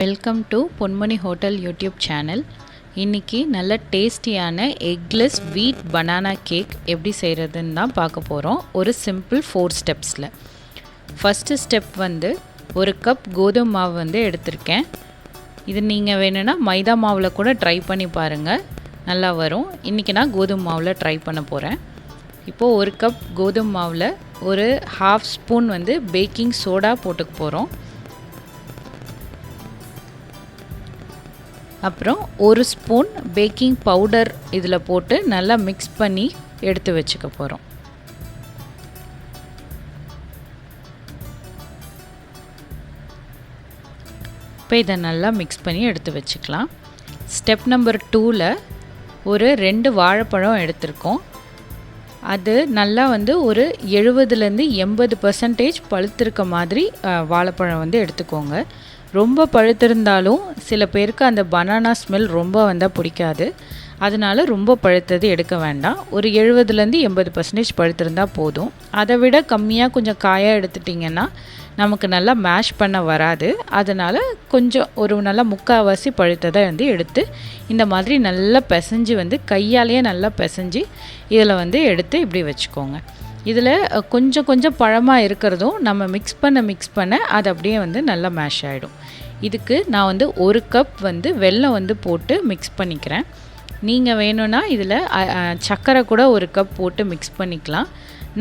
Welcome to Ponmani hotel YouTube channel. இன்றைக்கி நல்ல டேஸ்டியான எக்லெஸ் வீட் பனானா கேக் எப்படி செய்கிறதுன்னு தான் பார்க்க போகிறோம். ஒரு சிம்பிள் 4 ஸ்டெப்ஸில். ஃபஸ்ட்டு ஸ்டெப் ஒரு கப் கோதுமை மாவு எடுத்திருக்கேன். இது நீங்கள் வேணும்னா மைதா மாவில் கூட ட்ரை பண்ணி பாருங்கள், நல்லா வரும். இன்றைக்கி நான் கோதுமை மாவில் ட்ரை பண்ண போகிறேன். இப்போது ஒரு கப் கோதுமை மாவில் ஒரு 1/2 ஸ்பூன் பேக்கிங் சோடா போட்டுக்க போகிறோம். அப்புறம் 1 ஸ்பூன் பேக்கிங் பவுடர் இதில் போட்டு நல்லா மிக்ஸ் பண்ணி எடுத்து வச்சுக்க போகிறோம். இப்போ இதை நல்லா மிக்ஸ் பண்ணி எடுத்து வச்சுக்கலாம். ஸ்டெப் நம்பர் 2ல் ஒரு 2 வாழைப்பழம் எடுத்திருக்கோம். அது நல்லா ஒரு 70லேருந்து 80% பழுத்திருக்க மாதிரி வாழைப்பழம் எடுத்துக்கோங்க. ரொம்ப பழுத்திருந்தாலும் சில பேருக்கு அந்த பனானா ஸ்மெல் ரொம்ப வந்தால் பிடிக்காது. அதனால் ரொம்ப பழுத்தது எடுக்க வேண்டாம். ஒரு 70லேருந்து 80% பழுத்திருந்தால் போதும். அதை விட கம்மியாக கொஞ்சம் காயாக எடுத்துட்டிங்கன்னா நமக்கு நல்லா மேஷ் பண்ண வராது. அதனால் கொஞ்சம் ஒரு நல்லா 3/4 பழுத்ததை எடுத்து இந்த மாதிரி நல்லா பிசைஞ்சு கையாலேயே நல்லா பிசைஞ்சு இதில் எடுத்து இப்படி வச்சுக்கோங்க. இதில் கொஞ்சம் கொஞ்சம் பழமாக இருக்கிறதும் நம்ம மிக்ஸ் பண்ண அது அப்படியே நல்லா மேஷ் ஆகிடும். இதுக்கு நான் 1 கப் வெல்லம் போட்டு மிக்ஸ் பண்ணிக்கிறேன். நீங்கள் வேணும்னா இதில் சர்க்கரை கூட 1 கப் போட்டு மிக்ஸ் பண்ணிக்கலாம்.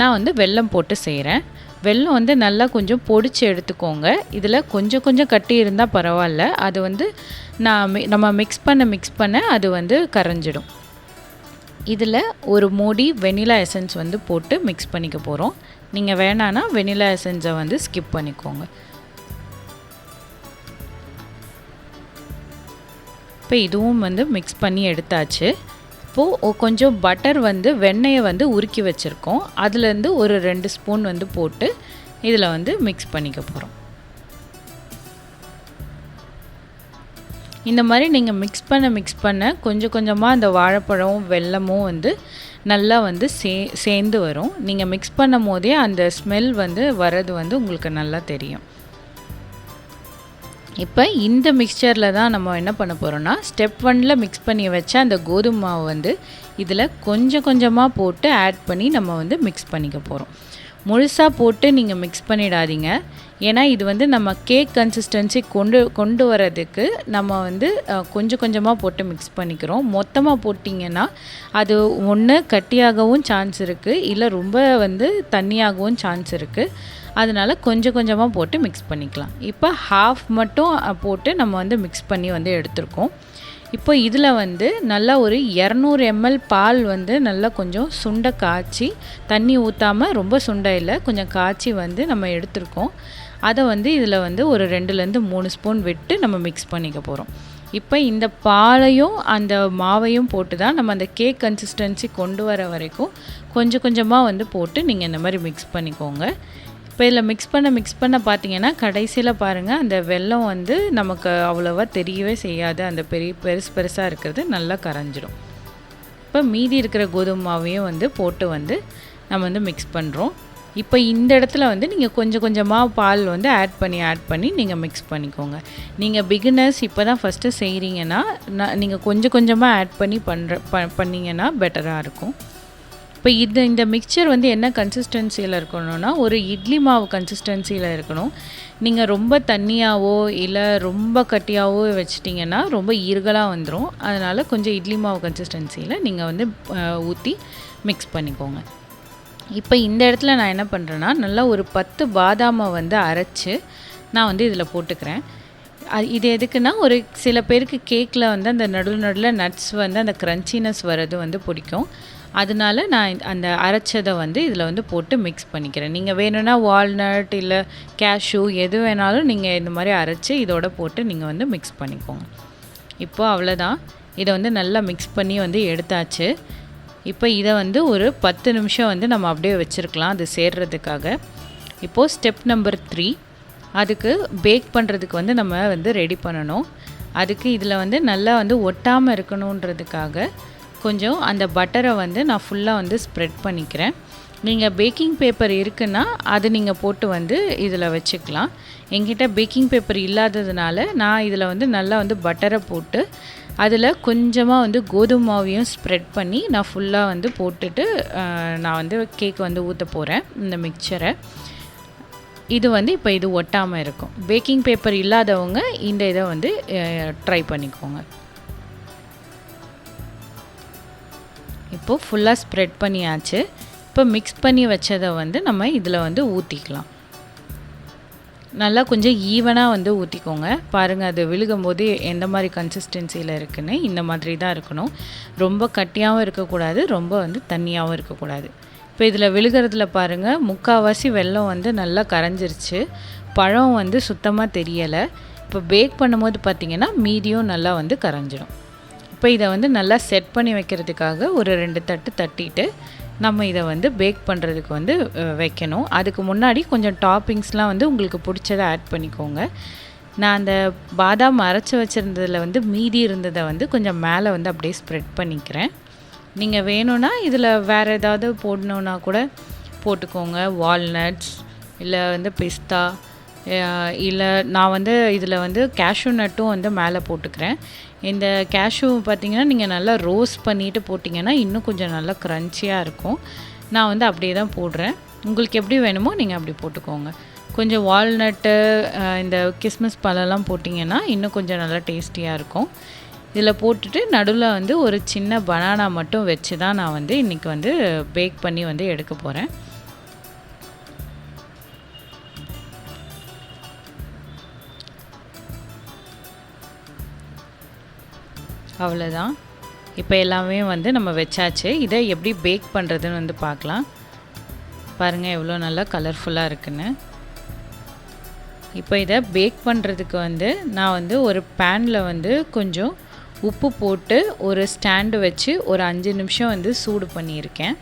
நான் வெல்லம் போட்டு செய்கிறேன். வெல்லம் நல்லா கொஞ்சம் பொடிச்சு எடுத்துக்கோங்க. இதில் கொஞ்சம் கொஞ்சம் கட்டி இருந்தால் பரவாயில்ல. அது நம்ம மிக்ஸ் பண்ண அது கரைஞ்சிடும். இதில் ஒரு மூடி வெனிலா எசன்ஸ் போட்டு மிக்ஸ் பண்ணிக்க போகிறோம். நீங்கள் வேணான்னா வெனிலா எசன்ஸை ஸ்கிப் பண்ணிக்கோங்க. இப்போ இதுவும் மிக்ஸ் பண்ணி எடுத்தாச்சு. இப்போது கொஞ்சம் பட்டர் வெண்ணெயை உருக்கி வச்சுருக்கோம். அதுலேருந்து ஒரு 2 ஸ்பூன் போட்டு இதில் மிக்ஸ் பண்ணிக்க போகிறோம். இந்த மாதிரி நீங்கள் மிக்ஸ் பண்ண கொஞ்சம் கொஞ்சமாக அந்த வாழைப்பழம் வெல்லமும் நல்லா சேர்ந்து வரும். நீங்கள் மிக்ஸ் பண்ணும் போதே அந்த ஸ்மெல் வர்றது உங்களுக்கு நல்லா தெரியும். இப்போ இந்த மிக்சரில் தான் நம்ம என்ன பண்ண போகிறோன்னா, ஸ்டெப் 1ல் மிக்ஸ் பண்ணி வச்ச அந்த கோதுமை மாவு இதில் கொஞ்சம் கொஞ்சமாக போட்டு ஆட் பண்ணி நம்ம மிக்ஸ் பண்ணிக்க போகிறோம். முழுசாக போட்டு நீங்கள் மிக்ஸ் பண்ணிடாதீங்க. ஏன்னா இது நம்ம கேக் கன்சிஸ்டன்சி கொண்டு வரதுக்கு நம்ம கொஞ்சம் கொஞ்சமாக போட்டு மிக்ஸ் பண்ணிக்கிறோம். மொத்தமாக போட்டிங்கன்னா அது ஒன்று கட்டியாகவும் சான்ஸ் இருக்குது, இல்லை ரொம்ப தண்ணியாகவும் சான்ஸ் இருக்குது. அதனால் கொஞ்சம் கொஞ்சமாக போட்டு மிக்ஸ் பண்ணிக்கலாம். இப்போ 1/2 மட்டும் போட்டு நம்ம மிக்ஸ் பண்ணி எடுத்துருக்கோம். இப்போ இதில் நல்லா ஒரு 200 ml பால் நல்லா கொஞ்சம் சுண்டை காய்ச்சி, தண்ணி ஊற்றாமல் ரொம்ப சுண்டை இல்லை, கொஞ்சம் காய்ச்சி நம்ம எடுத்துருக்கோம். அதை இதில் ஒரு 2லேருந்து 3 ஸ்பூன் விட்டு நம்ம மிக்ஸ் பண்ணிக்க போகிறோம். இப்போ இந்த பாலையும் அந்த மாவையும் போட்டு தான் நம்ம அந்த கேக் கன்சிஸ்டன்சி கொண்டு வர வரைக்கும் கொஞ்சம் கொஞ்சமாக போட்டு நீங்கள் இந்த மாதிரி மிக்ஸ் பண்ணிக்கோங்க. இப்போ இதில் மிக்ஸ் பண்ண பார்த்தீங்கன்னா கடைசியில் பாருங்கள், அந்த வெல்லம் நமக்கு அவ்வளோவா தெரியவே செய்யாது. அந்த பெருசாக இருக்கிறது நல்லா கரைஞ்சிடும். இப்போ மீதி இருக்கிற கோதுமை மாவையும் போட்டு நம்ம மிக்ஸ் பண்ணுறோம். இப்போ இந்த இடத்துல நீங்கள் கொஞ்சம் கொஞ்சமாக பால் ஆட் பண்ணி நீங்கள் மிக்ஸ் பண்ணிக்கோங்க. நீங்கள் பிகினர்ஸ் இப்போ தான் ஃபஸ்ட்டு செய்கிறீங்கன்னா நீங்கள் கொஞ்சம் கொஞ்சமாக ஆட் பண்ணி பண்ணிங்கன்னா பெட்டராக இருக்கும். இப்போ இந்த மிக்சர் என்ன கன்சிஸ்டன்சியில் இருக்கணும்னா, ஒரு இட்லி மாவு கன்சிஸ்டன்சியில் இருக்கணும். நீங்கள் ரொம்ப தண்ணியாவோ இல்லை ரொம்ப கட்டியாவோ வச்சிட்டிங்கன்னா ரொம்ப ஈர்களாக வந்துடும். அதனால் கொஞ்சம் இட்லி மாவு கன்சிஸ்டன்சியில் நீங்கள் ஊற்றி மிக்ஸ் பண்ணிக்கோங்க. இப்போ இந்த இடத்துல நான் என்ன பண்ணுறேன்னா, நல்லா ஒரு 10 பாதாமை அரைச்சி நான் இதில் போட்டுக்கிறேன். இது எதுக்குன்னா, ஒரு சில பேருக்கு கேக்கில் அந்த நடுவில் நட்ஸ் அந்த க்ரன்ச்சினஸ் வர்றது பிடிக்கும். அதனால நான் அந்த அரைச்சதை இதில் போட்டு மிக்ஸ் பண்ணிக்கிறேன். நீங்கள் வேணும்னா வால்நட் இல்லை கேஷ்யூ எது வேணாலும் நீங்கள் இந்த மாதிரி அரைச்சி இதோட போட்டு நீங்கள் மிக்ஸ் பண்ணிக்கோங்க. இப்போது அவ்வளோதான். இதை நல்லா மிக்ஸ் பண்ணி எடுத்தாச்சு. இப்போ இதை ஒரு 10 நிமிஷம் நம்ம அப்படியே வச்சுருக்கலாம் அது சேர்றதுக்காக. இப்போது ஸ்டெப் நம்பர் 3, அதுக்கு பேக் பண்ணுறதுக்கு நம்ம ரெடி பண்ணணும். அதுக்கு இதில் நல்லா ஒட்டாமல் இருக்கணுன்றதுக்காக கொஞ்சம் அந்த பட்டரை நான் ஃபுல்லாக ஸ்ப்ரெட் பண்ணிக்கிறேன். நீங்கள் பேக்கிங் பேப்பர் இருக்குன்னா அது நீங்கள் போட்டு வந்து இதில் வச்சுக்கலாம். என்கிட்ட பேக்கிங் பேப்பர் இல்லாததுனால நான் இதில் வந்து நல்லா வந்து பட்டரை போட்டு அதில் கொஞ்சமாக வந்து கோதுமை மாவையும் ஸ்ப்ரெட் பண்ணி நான் ஃபுல்லாக வந்து போட்டுட்டு நான் வந்து கேக் வந்து ஊற்ற போகிறேன் இந்த மிக்சரை. இது வந்து இப்போ இது ஒட்டாமல் இருக்கும். பேக்கிங் பேப்பர் இல்லாதவங்க இந்த இதை வந்து ட்ரை பண்ணிக்கோங்க. இப்போது ஃபுல்லாக ஸ்ப்ரெட் பண்ணியாச்சு. இப்போ மிக்ஸ் பண்ணி வச்சதை வந்து நம்ம இதில் வந்து ஊற்றிக்கலாம். நல்லா கொஞ்சம் ஈவனாக வந்து ஊற்றிக்கோங்க. பாருங்கள், அது விழுகும்போது எந்த மாதிரி கன்சிஸ்டன்சியில் இருக்குன்னு இந்த மாதிரி தான் இருக்கணும். ரொம்ப கட்டியாகவும் இருக்கக்கூடாது, ரொம்ப வந்து தண்ணியாகவும் இருக்கக்கூடாது. இப்போ இதில் விழுகிறதுல பாருங்கள், முக்கால்வாசி வெல்லம் வந்து நல்லா கரைஞ்சிருச்சு. பழம் வந்து சுத்தமாக தெரியலை. இப்போ பேக் பண்ணும்போது பார்த்திங்கன்னா மீதியும் நல்லா வந்து கரைஞ்சிடும். இப்போ இதை வந்து நல்லா செட் பண்ணி வைக்கிறதுக்காக ஒரு 2 தட்டு தட்டிட்டு நம்ம இதை வந்து பேக் பண்ணுறதுக்கு வந்து வைக்கணும். அதுக்கு முன்னாடி கொஞ்சம் டாப்பிங்ஸ்லாம் வந்து உங்களுக்கு பிடிச்சதை ஆட் பண்ணிக்கோங்க. நான் அந்த பாதாம் அரைச்சி வச்சுருந்ததில் வந்து மீதி இருந்ததை வந்து கொஞ்சம் மேலே வந்து அப்படியே ஸ்ப்ரெட் பண்ணிக்கிறேன். நீங்கள் வேணும்னா இதில் வேறு ஏதாவது போடணுன்னா கூட போட்டுக்கோங்க. வால்நட்ஸ் இல்லை வந்து பிஸ்தா, இல்லை நான் வந்து இதில் வந்து கேஷ்யூ நட்டும் வந்து மேலே போட்டுக்கிறேன். இந்த கேஷ்யூ பார்த்திங்கன்னா நீங்கள் நல்லா ரோஸ்ட் பண்ணிவிட்டு போட்டிங்கன்னா இன்னும் கொஞ்சம் நல்லா க்ரன்ச்சியாக இருக்கும். நான் வந்து அப்படியே தான் போடுறேன். உங்களுக்கு எப்படி வேணுமோ நீங்கள் அப்படி போட்டுக்கோங்க. கொஞ்சம் வால்நட்டு, இந்த கிஸ்மிஸ் பழம்லாம் போட்டிங்கன்னா இன்னும் கொஞ்சம் நல்லா டேஸ்டியாக இருக்கும். இதில் போட்டுட்டு நடுவில் வந்து ஒரு சின்ன பனானா மட்டும் வச்சு தான் நான் வந்து இன்றைக்கி வந்து பேக் பண்ணி வந்து எடுக்க போகிறேன். அவ்வளோதான். இப்போ எல்லாமே வந்து நம்ம வச்சாச்சு. இதை எப்படி பேக் பண்ணுறதுன்னு வந்து பார்க்கலாம். பாருங்கள் எவ்வளோ நல்லா கலர்ஃபுல்லாக இருக்குன்னு. இப்போ இதை பேக் பண்ணுறதுக்கு வந்து நான் வந்து ஒரு பேனில் வந்து கொஞ்சம் உப்பு போட்டு ஒரு ஸ்டாண்டு வச்சு ஒரு 5 நிமிஷம் வந்து சூடு பண்ணியிருக்கேன்.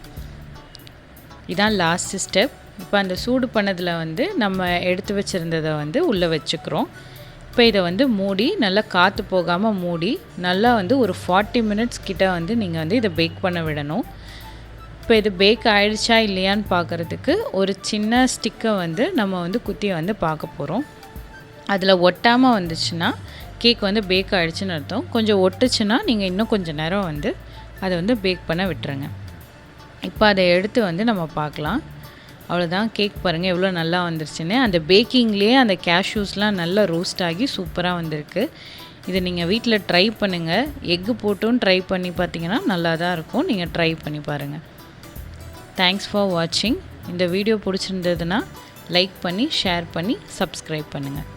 இதான் லாஸ்ட்டு ஸ்டெப். இப்போ அந்த சூடு பண்ணதில் வந்து நம்ம எடுத்து வச்சுருந்ததை வந்து உள்ளே வச்சுக்கிறோம். இப்போ இதை வந்து மூடி நல்லா காற்று போகாமல் மூடி நல்லா வந்து ஒரு 40 மினிட்ஸ் கிட்ட வந்து நீங்கள் வந்து இதை பேக் பண்ண விடணும். இப்போ இது பேக் ஆகிடுச்சா இல்லையான்னு பார்க்குறதுக்கு ஒரு சின்ன ஸ்டிக்கை வந்து நம்ம வந்து குத்தி வந்து பார்க்க போகிறோம். அதில் ஒட்டாமல் வந்துச்சுன்னா கேக் வந்து பேக் ஆகிடுச்சுன்னு அர்த்தம். கொஞ்சம் ஒட்டுச்சுன்னா நீங்கள் இன்னும் கொஞ்சம் நேரம் வந்து அதை வந்து பேக் பண்ண விட்டுருங்க. இப்போ அதை எடுத்து வந்து நம்ம பார்க்கலாம். அவ்வளோதான். கேக் பாருங்கள் எவ்வளோ நல்லா வந்துருச்சுன்னு. அந்த பேக்கிங்லேயே அந்த கேஷ்யூஸ்லாம் நல்லா ரோஸ்ட் ஆகி சூப்பராக வந்திருக்கு. இதை நீங்கள் வீட்டில் ட்ரை பண்ணுங்கள். எக்கு போட்டும் ட்ரை பண்ணி பார்த்தீங்கன்னா நல்லா தான் இருக்கும். நீங்கள் ட்ரை பண்ணி பாருங்கள். தேங்க்ஸ் ஃபார் வாட்சிங். இந்த வீடியோ பிடிச்சிருந்ததுன்னா லைக் பண்ணி, ஷேர் பண்ணி, சப்ஸ்கிரைப் பண்ணுங்கள்.